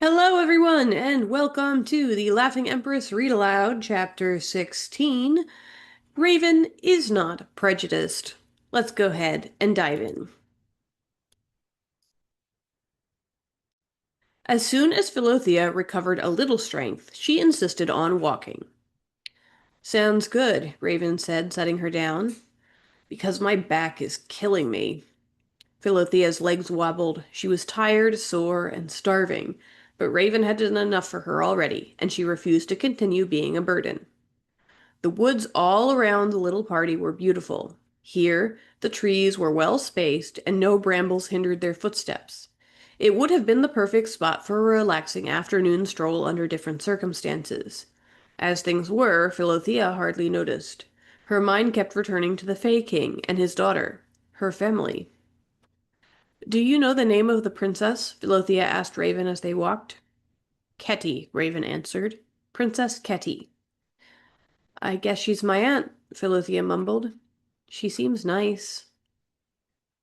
Hello, everyone, and welcome to the Laughing Empress Read Aloud, Chapter 16. Raven is not prejudiced. Let's go ahead and dive in. As soon as Philothea recovered a little strength, she insisted on walking. Sounds good, Raven said, setting her down. Because my back is killing me. Philothea's legs wobbled. She was tired, sore, and starving, but Raven had done enough for her already, and she refused to continue being a burden. The woods all around the little party were beautiful. Here, the trees were well spaced, and no brambles hindered their footsteps. It would have been the perfect spot for a relaxing afternoon stroll under different circumstances. As things were, Philothea hardly noticed. Her mind kept returning to the Fae King and his daughter, her family. "Do you know the name of the princess?" Philothea asked Raven as they walked. "Ketty," Raven answered. "Princess Ketty." "I guess she's my aunt," Philothea mumbled. "She seems nice."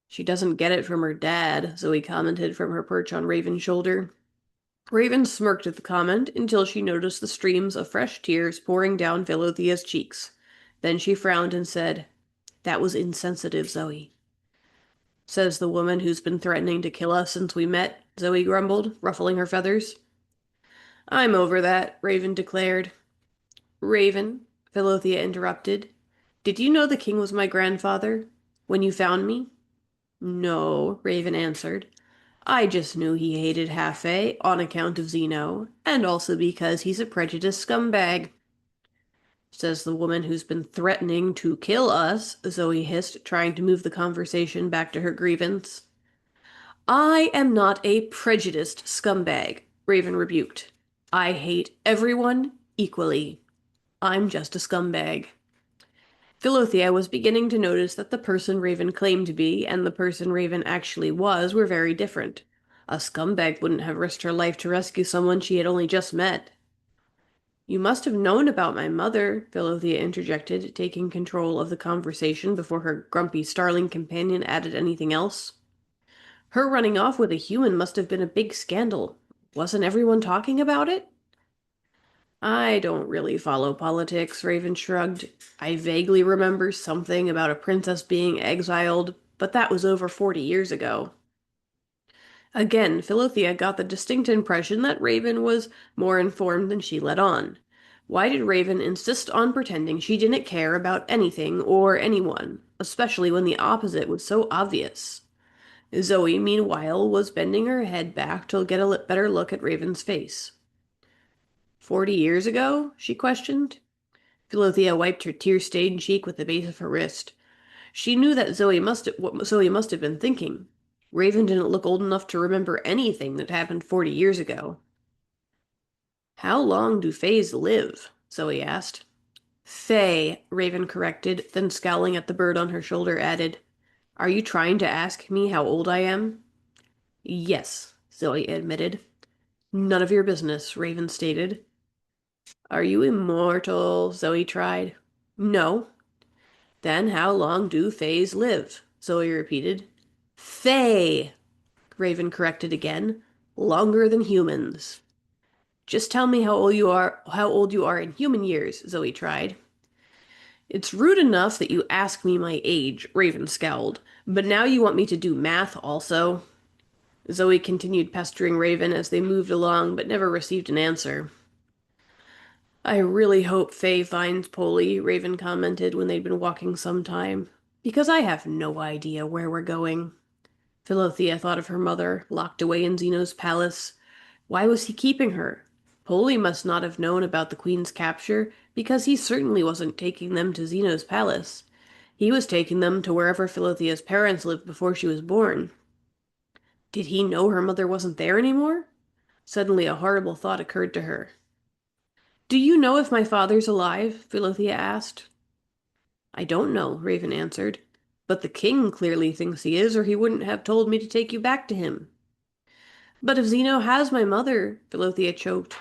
"She doesn't get it from her dad," Zoe commented from her perch on Raven's shoulder. Raven smirked at the comment until she noticed the streams of fresh tears pouring down Philothea's cheeks. Then she frowned and said, "That was insensitive, Zoe." "Says the woman who's been threatening to kill us since we met," Zoe grumbled, ruffling her feathers. "I'm over that," Raven declared. "Raven," Philothea interrupted, "did you know the king was my grandfather when you found me?" "No," Raven answered. "I just knew he hated Half-Fae on account of Zeno, and also because he's a prejudiced scumbag." "Says the woman who's been threatening to kill us," Zoe hissed, trying to move the conversation back to her grievance. "I am not a prejudiced scumbag," Raven rebuked. "I hate everyone equally. I'm just a scumbag." Philothea was beginning to notice that the person Raven claimed to be and the person Raven actually was were very different. A scumbag wouldn't have risked her life to rescue someone she had only just met. "You must have known about my mother," Philothea interjected, taking control of the conversation before her grumpy starling companion added anything else. "Her running off with a human must have been a big scandal. Wasn't everyone talking about it?" "I don't really follow politics," Raven shrugged. "I vaguely remember something about a princess being exiled, but that was over 40 years ago." Again, Philothea got the distinct impression that Raven was more informed than she let on. Why did Raven insist on pretending she didn't care about anything or anyone, especially when the opposite was so obvious? Zoe, meanwhile, was bending her head back to get a better look at Raven's face. "40 years ago?" she questioned. Philothea wiped her tear-stained cheek with the base of her wrist. She knew that what Zoe must have been thinking. Raven didn't look old enough to remember anything that happened 40 years ago. "How long do fays live?" Zoe asked. "Fae," Raven corrected, then scowling at the bird on her shoulder added, "Are you trying to ask me how old I am?" "Yes," Zoe admitted. "None of your business," Raven stated. "Are you immortal?" Zoe tried. "No." "Then how long do fays live?" Zoe repeated. "Fae," Raven corrected again. "Longer than humans." "Just tell me how old you are in human years," Zoe tried. "It's rude enough that you ask me my age," Raven scowled, "but now you want me to do math also?" Zoe continued pestering Raven as they moved along, but never received an answer. "I really hope Faye finds Polly," Raven commented when they'd been walking some time, "because I have no idea where we're going." Philothea thought of her mother, locked away in Zeno's palace. Why was he keeping her? Polly must not have known about the queen's capture, because he certainly wasn't taking them to Zeno's palace. He was taking them to wherever Philothea's parents lived before she was born. Did he know her mother wasn't there anymore? Suddenly a horrible thought occurred to her. "Do you know if my father's alive?" Philothea asked. "I don't know," Raven answered. "But the king clearly thinks he is, or he wouldn't have told me to take you back to him." "But if Zeno has my mother," Philothea choked,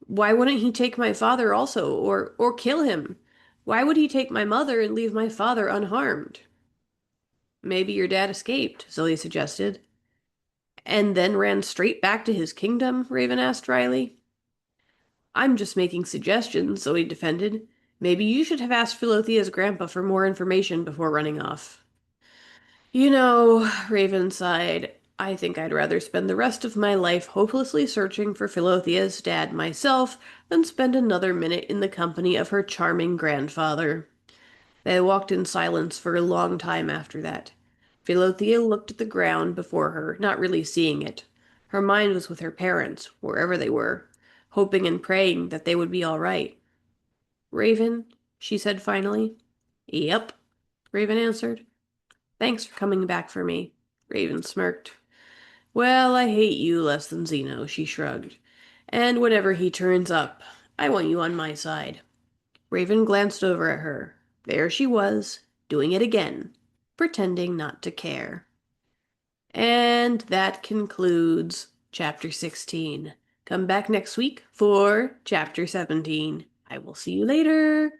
"why wouldn't he take my father also, or kill him? Why would he take my mother and leave my father unharmed?" "Maybe your dad escaped," Zoe suggested. And then ran straight back to his kingdom? Raven asked dryly. I'm just making suggestions, Zoe defended. Maybe you should have asked Philothea's grandpa for more information before running off. Raven sighed, I think I'd rather spend the rest of my life hopelessly searching for Philothea's dad myself than spend another minute in the company of her charming grandfather. They walked in silence for a long time after that. Philothea looked at the ground before her, not really seeing it. Her mind was with her parents, wherever they were, hoping and praying that they would be all right. Raven, she said finally. Yep, Raven answered. Thanks for coming back for me. Raven smirked. Well, I hate you less than Zeno, she shrugged. And whenever he turns up, I want you on my side. Raven glanced over at her. There she was, doing it again, pretending not to care. And that concludes Chapter 16. Come back next week for Chapter 17. I will see you later.